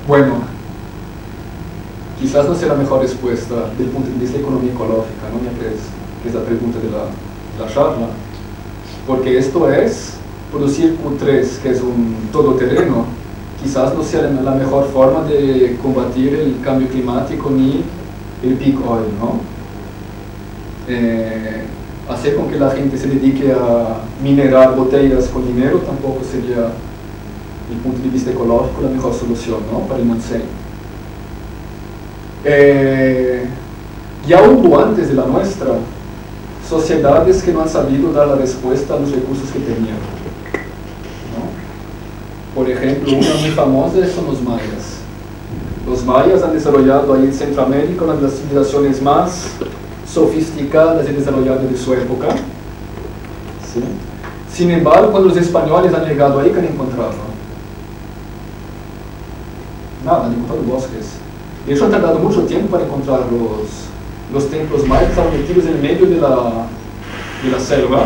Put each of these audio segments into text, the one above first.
Bueno, quizás no sea la mejor respuesta desde el punto de vista de economía ecológica, ¿no? Ya que es la pregunta de la charla, porque esto es, producir Q3, que es un todoterreno, quizás no sea la mejor forma de combatir el cambio climático ni el peak oil, ¿no? Hacer con que la gente se dedique a minerar botellas con dinero tampoco sería, desde el punto de vista ecológico, la mejor solución, ¿no? Para el Montseny. Ya hubo antes de la nuestra sociedades que no han sabido dar la respuesta a los recursos que tenían, ¿no? Por ejemplo, una muy famosa son los mayas. Los mayas han desarrollado ahí en Centroamérica una de las civilizaciones más sofisticadas y desarrolladas de su época, ¿sí? Sin embargo, cuando los españoles han llegado ahí, ¿qué han encontrado? Nada, han encontrado bosques. De hecho, han tardado mucho tiempo para encontrar los templos mayas, estaban metidos en el medio de la selva,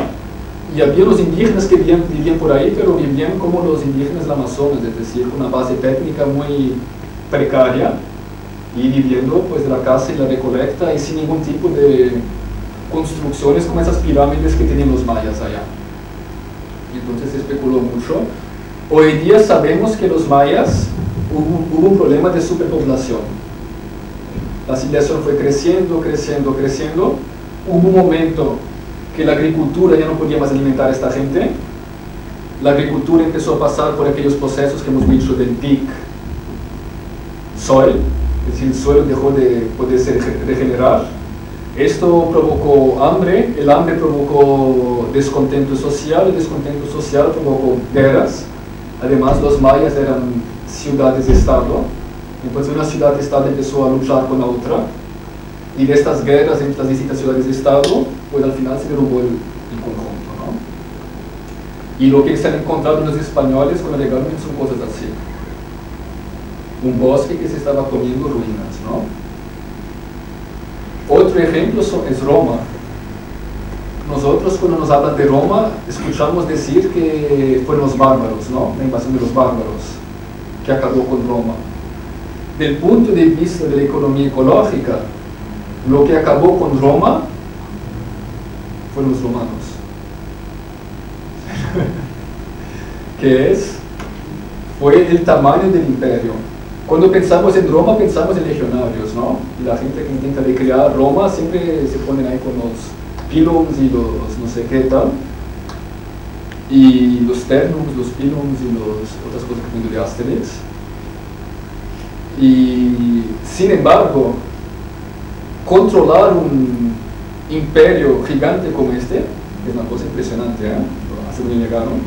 y había los indígenas que vivían por ahí, pero vivían como los indígenas del Amazonas, es decir, con una base técnica muy precaria, y viviendo pues de la caza y la recolecta, y sin ningún tipo de construcciones como esas pirámides que tenían los mayas allá. Y entonces se especuló mucho. Hoy día sabemos que los mayas hubo un problema de superpoblación. La civilización fue creciendo, creciendo, creciendo. Hubo un momento que la agricultura ya no podía más alimentar a esta gente. La agricultura empezó a pasar por aquellos procesos que hemos dicho del peak soil, es decir, el suelo dejó de poderse regenerar. Esto provocó hambre, el hambre provocó descontento social, el descontento social provocó guerras. Además, los mayas eran ciudades-estado, entonces una ciudad-estado empezó a luchar con la otra, y de estas guerras entre las distintas ciudades-estado, pues al final se derrumbó el conjunto, ¿no? Y lo que se han encontrado los españoles cuando llegaron son cosas así. Un bosque que se estaba comiendo ruinas, ¿no? Otro ejemplo es Roma. Nosotros cuando nos hablan de Roma, escuchamos decir que fueron los bárbaros, ¿no? La invasión de los bárbaros que acabó con Roma. Del punto de vista de la economía ecológica, lo que acabó con Roma fueron los romanos. Fue el tamaño del imperio. Cuando pensamos en Roma, pensamos en legionarios, ¿no? Y la gente que intenta recrear Roma siempre se ponen ahí con los pilums y los no sé qué tal, y los ternums, los pilums y otras cosas que vienen de Asterix. Y sin embargo, controlar un imperio gigante como este es una cosa impresionante, ¿eh? Hasta donde llegaron.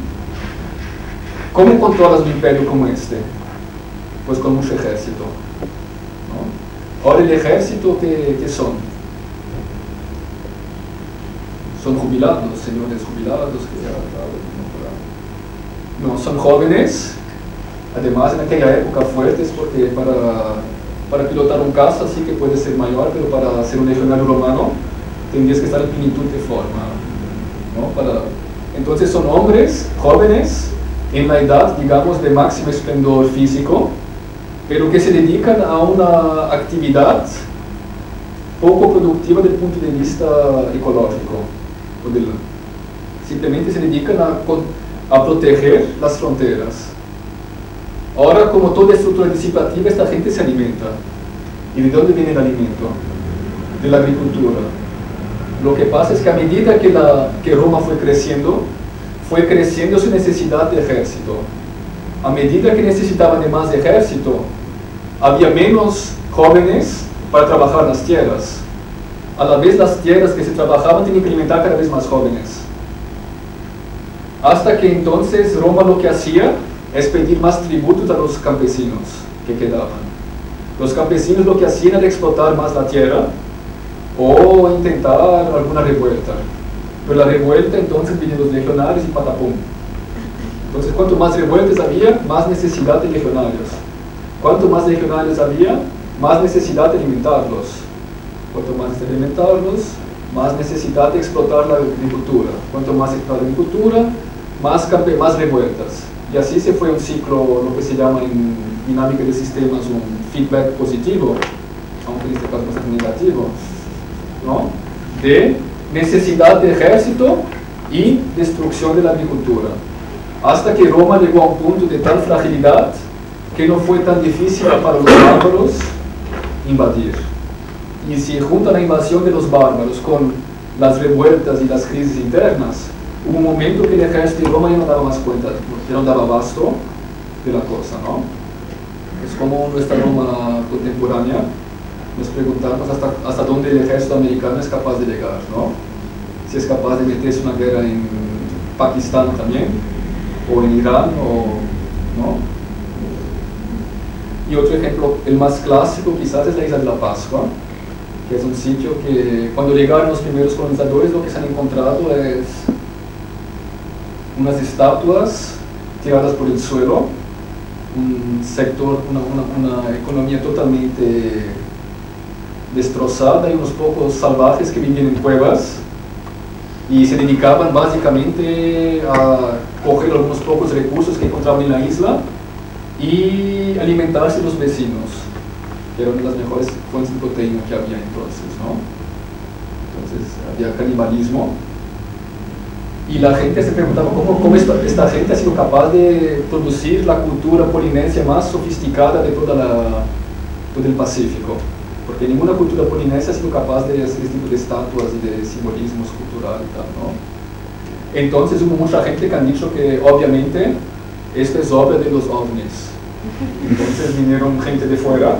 ¿Cómo controlas un imperio como este? Pues con mucho ejército, ¿no? Ahora, el ejército, ¿qué son? Son jubilados, señores jubilados que no, son jóvenes, además en aquella época fuertes, porque para pilotar un caza sí que puede ser mayor, pero para ser un legionario romano tendrías que estar en plenitud de forma, ¿no? Entonces son hombres jóvenes en la edad, digamos, de máximo esplendor físico, pero que se dedican a una actividad poco productiva desde el punto de vista ecológico. Simplemente se dedican a proteger las fronteras. Ahora, como toda estructura disipativa, esta gente se alimenta. ¿Y de dónde viene el alimento? De la agricultura. Lo que pasa es que a medida que Roma fue creciendo su necesidad de ejército. A medida que necesitaban de más ejército, había menos jóvenes para trabajar las tierras. A la vez, las tierras que se trabajaban tenían que alimentar cada vez más jóvenes. Hasta que entonces Roma lo que hacía es pedir más tributos a los campesinos que quedaban. Los campesinos lo que hacían era explotar más la tierra o intentar alguna revuelta. Pero la revuelta, entonces vienen los legionarios y patapum. Entonces, cuanto más revueltas había, más necesidad de legionarios. Cuanto más legionarios había, más necesidad de alimentarlos. Cuanto más de alimentarlos, más necesidad de explotar la agricultura. Cuanto más explotar la agricultura, más revueltas. Y así se fue un ciclo, lo que se llama en dinámica de sistemas un feedback positivo, aunque en este caso bastante negativo, ¿no? De necesidad de ejército y destrucción de la agricultura, hasta que Roma llegó a un punto de tal fragilidad que no fue tan difícil para los bárbaros invadir. Y si juntan la invasión de los bárbaros con las revueltas y las crisis internas, hubo un momento que el ejército de Roma ya no daba más cuenta, ya no daba abasto de la cosa, ¿no? Es como nuestra Roma contemporánea, nos preguntamos hasta dónde el ejército americano es capaz de llegar, ¿no? Si es capaz de meterse una guerra en Pakistán también, o en Irán, ¿no? Y otro ejemplo, el más clásico quizás, es la isla de la Pascua, que es un sitio que cuando llegaron los primeros colonizadores lo que se han encontrado es unas estatuas tiradas por el suelo, un sector, una economía totalmente destrozada y unos pocos salvajes que vivían en cuevas y se dedicaban básicamente a coger algunos pocos recursos que encontraban en la isla y alimentarse de los vecinos, que eran las mejores fuentes de proteína que había entonces, ¿no? Entonces había canibalismo y la gente se preguntaba cómo esta gente ha sido capaz de producir la cultura polinesia más sofisticada de todo el Pacífico, porque ninguna cultura polinesia ha sido capaz de hacer este tipo de estatuas y de simbolismos culturales y tal, ¿no? Entonces hubo mucha gente que han dicho que obviamente esto es obra de los ovnis. Entonces vinieron gente de fuera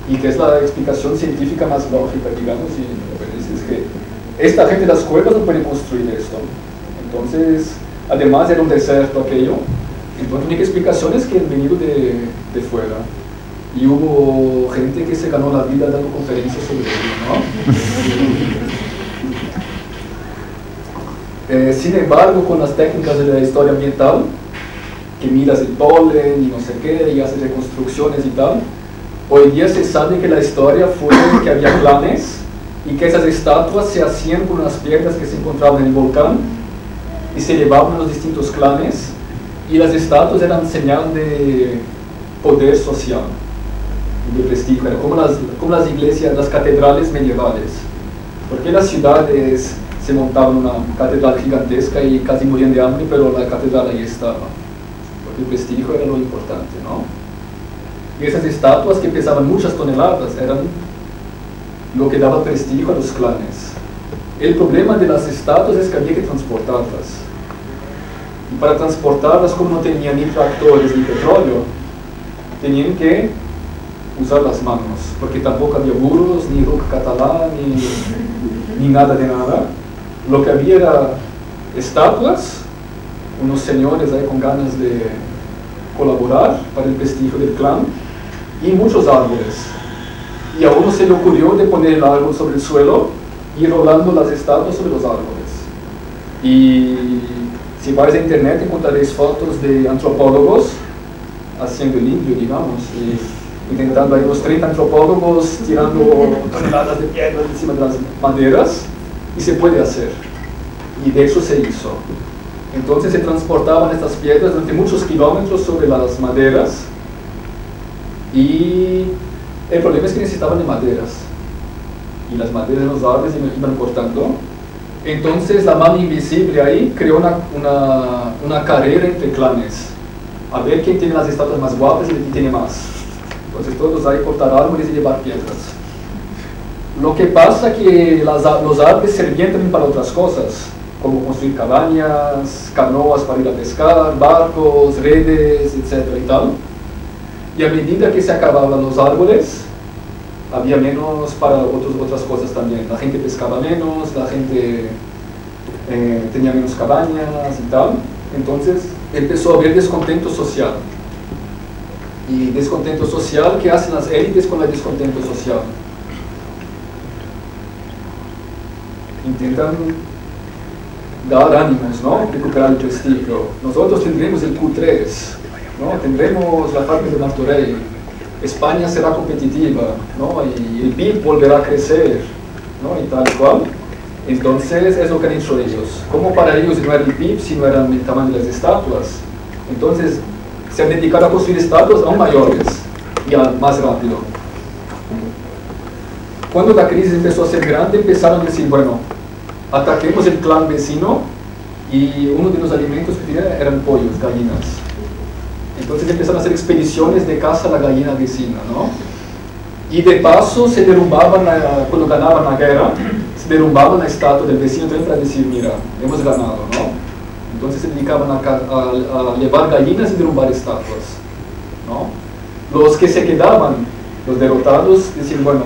y que es la explicación científica más lógica, digamos, y es que esta gente de las cuevas no puede construir esto. Entonces, además era un desierto aquello, entonces la única explicación es que han venido de fuera. Y hubo gente que se ganó la vida dando conferencias sobre ello, ¿no? Sin embargo, con las técnicas de la historia ambiental, que miras el polen y no sé qué, y haces reconstrucciones y tal, hoy día se sabe que la historia fue que había clanes y que esas estatuas se hacían con unas piedras que se encontraban en el volcán y se llevaban a los distintos clanes, y las estatuas eran señal de poder social, de prestigio, era como las iglesias, las catedrales medievales, porque las ciudades se montaban una catedral gigantesca y casi morían de hambre, pero la catedral ahí estaba, porque el prestigio era lo importante, ¿no? Y esas estatuas que pesaban muchas toneladas eran lo que daba prestigio a los clanes. El problema de las estatuas es que había que transportarlas. Y para transportarlas, como no tenían ni tractores ni petróleo, tenían que usar las manos, porque tampoco había burros, ni roca catalán, ni nada de nada. Lo que había era estatuas, unos señores ahí con ganas de colaborar para el prestigio del clan, y muchos árboles. Y a uno se le ocurrió de poner el árbol sobre el suelo y rolando las estatuas sobre los árboles. Y si vais a internet encontraréis fotos de antropólogos haciendo el indio, digamos, y intentando, hay unos 30 antropólogos tirando toneladas de piedras encima de las maderas, y se puede hacer, y de hecho se hizo. Entonces se transportaban estas piedras durante muchos kilómetros sobre las maderas, y el problema es que necesitaban de maderas, y las maderas de los árboles iban cortando. Entonces la mano invisible ahí creó una carrera entre clanes, a ver quién tiene las estatuas más guapas y quién tiene más. Entonces todos ahí cortar árboles y llevar piedras. Lo que pasa es que los árboles servían también para otras cosas, como construir cabañas, canoas para ir a pescar, barcos, redes, etc. y tal. Y a medida que se acababan los árboles, había menos para otras cosas también. La gente pescaba menos, la gente tenía menos cabañas y tal. Entonces empezó a haber descontento social. Y descontento social, ¿qué hacen las élites con el descontento social? Intentan dar ánimos, ¿no? Recuperar el prestigio. Nosotros tendremos el Q3, ¿no? Tendremos la parte de Martorell. España será competitiva, ¿no? Y el PIB volverá a crecer, ¿no? Y tal cual. Entonces es lo que han hecho ellos. Como para ellos no era el PIB, sino era el tamaño de las estatuas. Entonces se han dedicado a construir estatuas aún mayores y más rápido. Cuando la crisis empezó a ser grande, empezaron a decir, bueno, ataquemos el clan vecino, y uno de los alimentos que tenía eran pollos, gallinas. Entonces empezaron a hacer expediciones de caza a la gallina vecina, ¿no? Y de paso se derrumbaban, cuando ganaban la guerra, se derrumbaban la estatua del vecino también para decir, mira, hemos ganado, ¿no? Entonces se dedicaban a llevar gallinas y derrumbar estatuas, ¿no? Los que se quedaban, los derrotados, decían, bueno,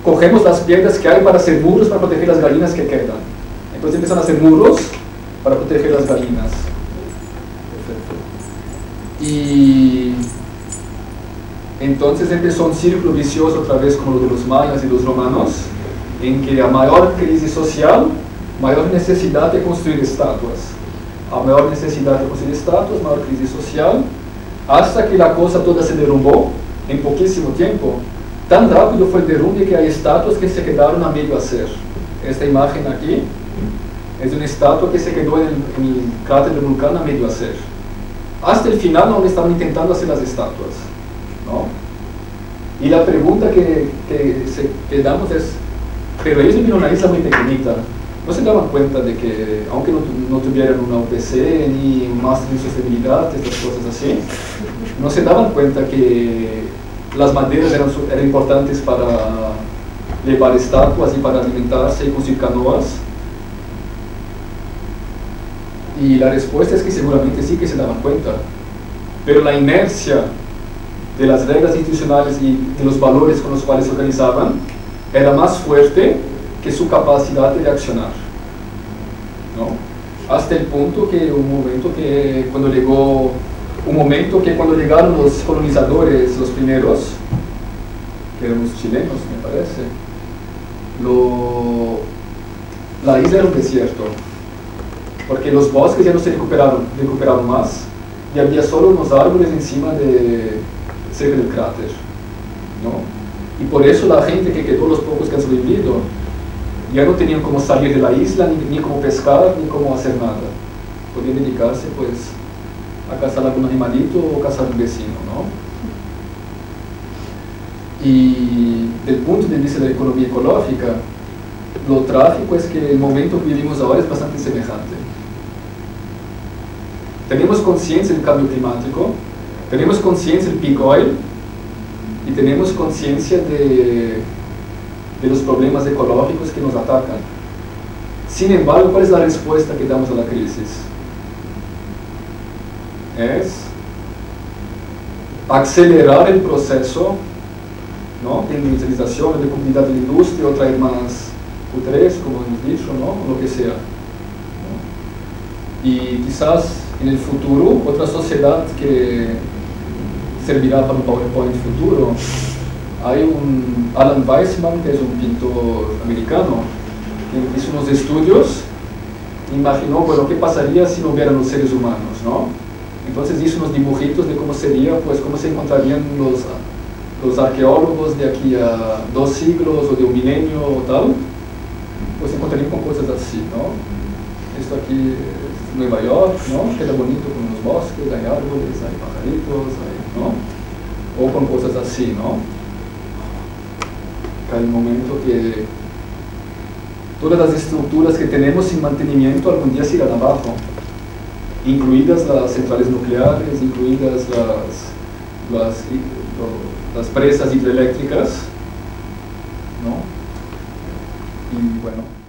cogemos las piedras que hay para hacer muros para proteger las gallinas que quedan. Entonces empiezan a hacer muros para proteger las gallinas. Perfecto. Y entonces empezó un círculo vicioso otra vez como lo de los mayas y los romanos, en que a mayor crisis social, mayor necesidad de construir estatuas. A mayor necesidad de construir estatuas, mayor crisis social, hasta que la cosa toda se derrumbó en poquísimo tiempo. Tan rápido fue el derrumbe que hay estatuas que se quedaron a medio hacer. Esta imagen aquí es de una estatua que se quedó en el cráter del volcán a medio hacer. Hasta el final aún estaban intentando hacer las estatuas, ¿no? Y la pregunta que damos es, pero ellos vivieron una isla muy pequeñita, no se daban cuenta de que, aunque no tuvieran una UPC ni un máster en sostenibilidad, estas cosas así, no se daban cuenta que las maderas eran importantes para llevar estatuas y para alimentarse y construir canoas. Y la respuesta es que seguramente sí que se daban cuenta, pero la inercia de las reglas institucionales y de los valores con los cuales se organizaban era más fuerte que su capacidad de reaccionar, ¿no? Hasta el punto que cuando llegaron los colonizadores, los primeros, que eran los chilenos, me parece, la isla era un desierto, porque los bosques ya no se recuperaron más, y había solo unos árboles cerca del cráter, ¿no? Y por eso la gente que quedó, los pocos que han sobrevivido, ya no tenían cómo salir de la isla, ni cómo pescar, ni cómo hacer nada. Podían dedicarse, pues, a cazar algún animalito o cazar un vecino, ¿no? Y del punto de vista de la economía ecológica, lo trágico es que el momento que vivimos ahora es bastante semejante. Tenemos conciencia del cambio climático, tenemos conciencia del peak oil y tenemos conciencia de los problemas ecológicos que nos atacan. Sin embargo, ¿cuál es la respuesta que damos a la crisis? Es acelerar el proceso, ¿no?, de industrialización, de comunidad de la industria, o traer más Q3, como hemos dicho, ¿no?, o lo que sea, ¿no? Y quizás en el futuro, otra sociedad que servirá para un PowerPoint futuro. Hay un Alan Weissman, que es un pintor americano, que hizo unos estudios e imaginó, bueno, qué pasaría si no hubieran los seres humanos, ¿no? Entonces hizo unos dibujitos de cómo sería, pues cómo se encontrarían los arqueólogos de aquí a 2 siglos o de un milenio o tal, pues se encontrarían con cosas así, ¿no? Esto aquí es Nueva York, ¿no? Queda bonito con los bosques, hay árboles, hay pajaritos, ¿no? O con cosas así, ¿no? Hay un momento que todas las estructuras que tenemos sin mantenimiento algún día se irán abajo, incluidas las centrales nucleares, incluidas las presas hidroeléctricas, ¿no? Y bueno.